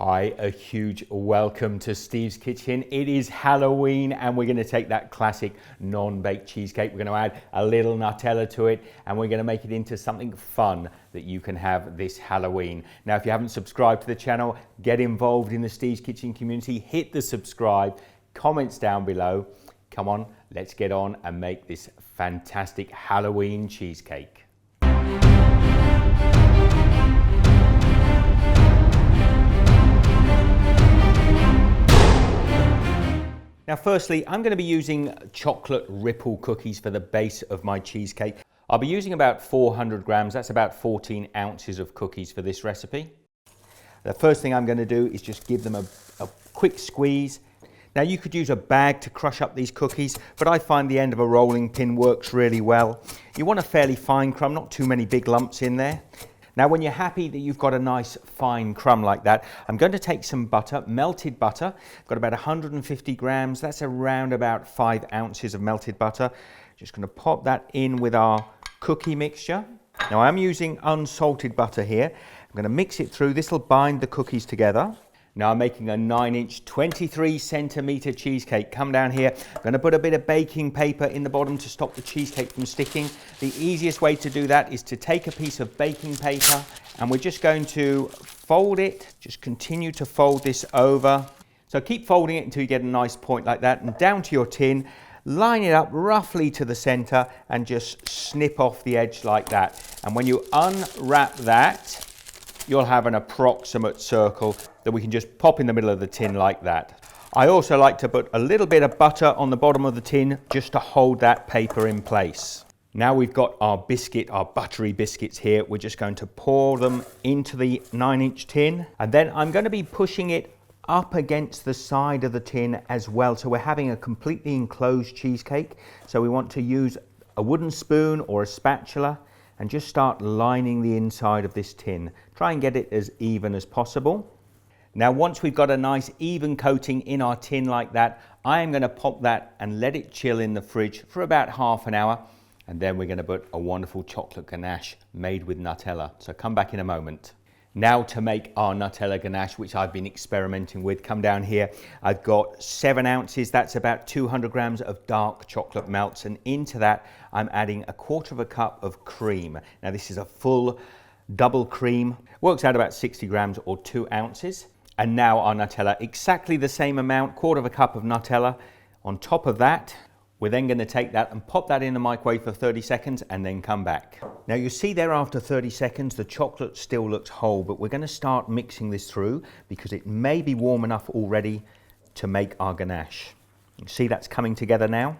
Hi, a huge welcome to Steve's Kitchen. It is Halloween and we're going to take that classic non-baked cheesecake. We're going to add a little Nutella to it and we're going to make it into something fun that you can have this Halloween. Now, if you haven't subscribed to the channel, get involved in the Steve's Kitchen community, hit the subscribe, comments down below. Come on, let's get on and make this fantastic Halloween cheesecake. Now firstly, I'm going to be using chocolate ripple cookies for the base of my cheesecake. I'll be using about 400 grams, that's about 14 ounces of cookies for this recipe. The first thing I'm going to do is just give them a quick squeeze. Now you could use a bag to crush up these cookies, but I find the end of a rolling pin works really well. You want a fairly fine crumb, not too many big lumps in there. Now when you're happy that you've got a nice fine crumb like that, I'm going to take some butter, melted butter. I've got about 150 grams, that's around about 5 ounces of melted butter. Just going to pop that in with our cookie mixture. Now I'm using unsalted butter here. I'm going to mix it through, this will bind the cookies together. Now I'm making a 9-inch, 23 centimeter cheesecake. Come down here, I'm going to put a bit of baking paper in the bottom to stop the cheesecake from sticking. The easiest way to do that is to take a piece of baking paper and we're just going to fold it. Just continue to fold this over. So keep folding it until you get a nice point like that and down to your tin. Line it up roughly to the center and just snip off the edge like that. And when you unwrap that, you'll have an approximate circle that we can just pop in the middle of the tin like that. I also like to put a little bit of butter on the bottom of the tin just to hold that paper in place. Now we've got our biscuit, our buttery biscuits here. We're just going to pour them into the 9-inch tin. And then I'm going to be pushing it up against the side of the tin as well. So we're having a completely enclosed cheesecake. So we want to use a wooden spoon or a spatula and just start lining the inside of this tin. Try and get it as even as possible. Now once we've got a nice even coating in our tin like that, I am going to pop that and let it chill in the fridge for about half an hour. And then we're going to put a wonderful chocolate ganache made with Nutella. So come back in a moment. Now to make our Nutella Ganache, which I've been experimenting with, come down here. I've got 7 ounces, that's about 200 grams of dark chocolate melts. And into that, I'm adding 1/4 cup of cream. Now this is a full double cream, works out about 60 grams or 2 ounces. And now our Nutella, exactly the same amount, 1/4 cup of Nutella. On top of that, we're then going to take that and pop that in the microwave for 30 seconds and then come back. Now you see there after 30 seconds the chocolate still looks whole, but we're going to start mixing this through because it may be warm enough already to make our ganache. You see that's coming together now.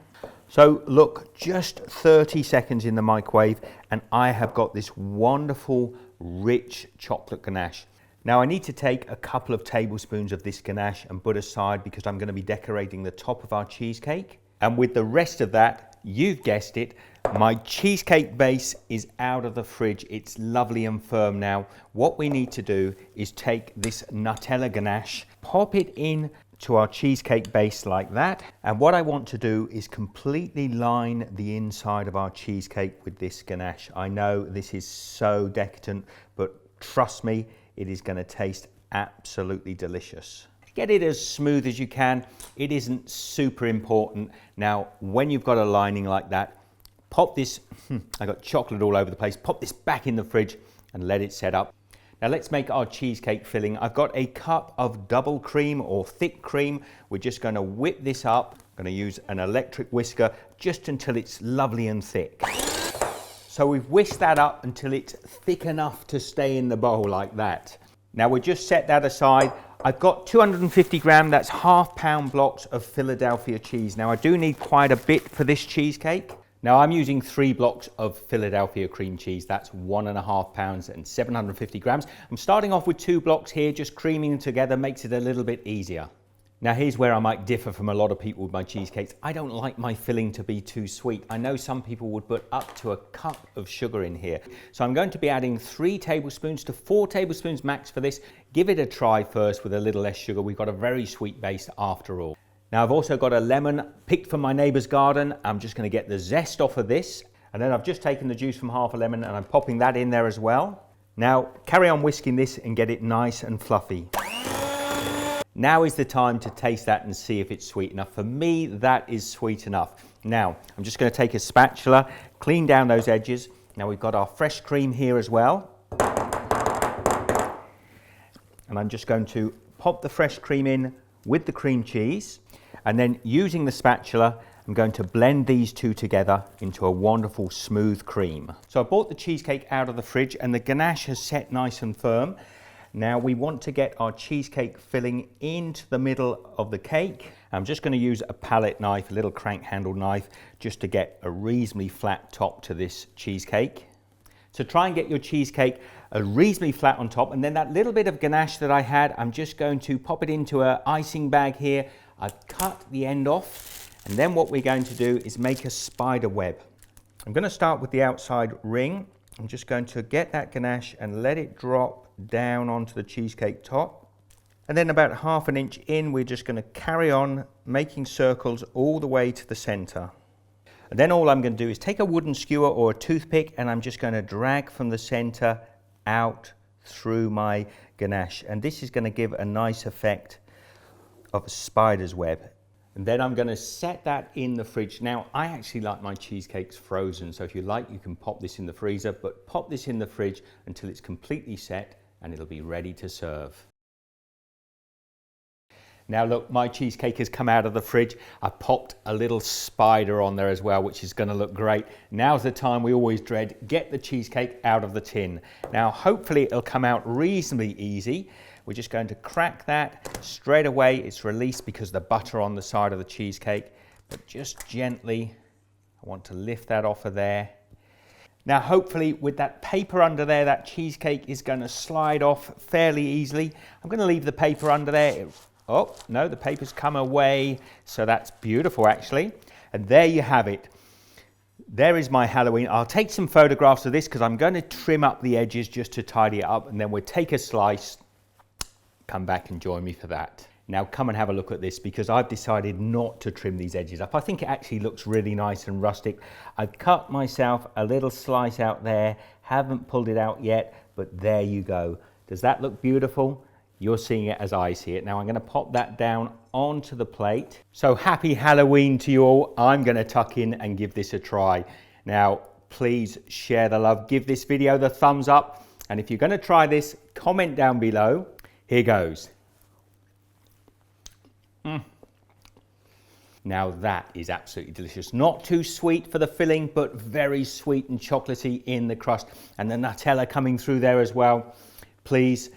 So look, just 30 seconds in the microwave and I have got this wonderful rich chocolate ganache. Now I need to take a couple of tablespoons of this ganache and put aside because I'm going to be decorating the top of our cheesecake. And with the rest of that, you've guessed it, my cheesecake base is out of the fridge. It's lovely and firm now. What we need to do is take this Nutella Ganache, pop it in to our cheesecake base like that. And what I want to do is completely line the inside of our cheesecake with this ganache. I know this is so decadent, but trust me, it is going to taste absolutely delicious. Get it as smooth as you can. It isn't super important. Now, when you've got a lining like that, pop this, I got chocolate all over the place, pop this back in the fridge and let it set up. Now let's make our cheesecake filling. I've got a cup of double cream or thick cream. We're just going to whip this up. I'm going to use an electric whisker just until it's lovely and thick. So we've whisked that up until it's thick enough to stay in the bowl like that. Now we'll just set that aside. I've got 250 gram, that's half-pound blocks of Philadelphia cheese. Now I do need quite a bit for this cheesecake. Now I'm using 3 blocks of Philadelphia cream cheese. That's 1.5 pounds and 750 grams. I'm starting off with 2 blocks here, just creaming them together makes it a little bit easier. Now here's where I might differ from a lot of people with my cheesecakes. I don't like my filling to be too sweet. I know some people would put up to 1 cup of sugar in here. So I'm going to be adding 3 tablespoons to 4 tablespoons max for this. Give it a try first with a little less sugar. We've got a very sweet base after all. Now I've also got a lemon picked from my neighbour's garden. I'm just going to get the zest off of this. And then I've just taken the juice from half a lemon and I'm popping that in there as well. Now carry on whisking this and get it nice and fluffy. Now is the time to taste that and see if it's sweet enough. For me, that is sweet enough. Now, I'm just going to take a spatula, clean down those edges. Now we've got our fresh cream here as well. And I'm just going to pop the fresh cream in with the cream cheese. And then using the spatula, I'm going to blend these two together into a wonderful smooth cream. So I brought the cheesecake out of the fridge and the ganache has set nice and firm. Now we want to get our cheesecake filling into the middle of the cake. I'm just going to use a palette knife, a little crank handled knife, just to get a reasonably flat top to this cheesecake. So try and get your cheesecake reasonably flat on top, and then that little bit of ganache that I had, I'm just going to pop it into an icing bag here. I've cut the end off, and then what we're going to do is make a spider web. I'm going to start with the outside ring. I'm just going to get that ganache and let it drop down onto the cheesecake top. And then about 1/2 inch in, we're just going to carry on making circles all the way to the center. And then all I'm going to do is take a wooden skewer or a toothpick and I'm just going to drag from the center out through my ganache. And this is going to give a nice effect of a spider's web. And then I'm going to set that in the fridge. Now, I actually like my cheesecakes frozen, so if you like, you can pop this in the freezer, but pop this in the fridge until it's completely set and it'll be ready to serve. Now look, my cheesecake has come out of the fridge. I popped a little spider on there as well, which is going to look great. Now's the time we always dread, get the cheesecake out of the tin. Now hopefully it'll come out reasonably easy. We're just going to crack that straight away. It's released because the butter on the side of the cheesecake, but just gently, I want to lift that off of there. Now hopefully with that paper under there, that cheesecake is going to slide off fairly easily. I'm going to leave the paper under there. Oh, no, the paper's come away, so that's beautiful actually. And there you have it. There is my Halloween. I'll take some photographs of this because I'm going to trim up the edges just to tidy it up, and then we'll take a slice, come back and join me for that. Now come and have a look at this because I've decided not to trim these edges up. I think it actually looks really nice and rustic. I've cut myself a little slice out there, haven't pulled it out yet, but there you go. Does that look beautiful? You're seeing it as I see it. Now I'm going to pop that down onto the plate. So happy Halloween to you all. I'm going to tuck in and give this a try. Now please share the love, give this video the thumbs up, and if you're going to try this, comment down below. Here goes. Now that is absolutely delicious. Not too sweet for the filling, but very sweet and chocolatey in the crust, and the Nutella coming through there as well. Please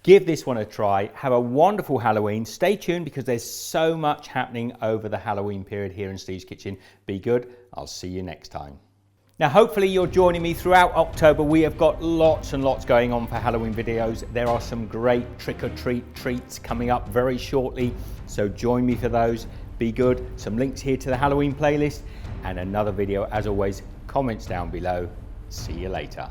give this one a try. Have a wonderful Halloween. Stay tuned because there's so much happening over the Halloween period here in Steve's Kitchen. Be good. I'll see you next time. Now, hopefully you're joining me throughout October. We have got lots and lots going on for Halloween videos. There are some great trick-or-treat treats coming up very shortly, so join me for those. Be good. Some links here to the Halloween playlist and another video. As always, comments down below. See you later.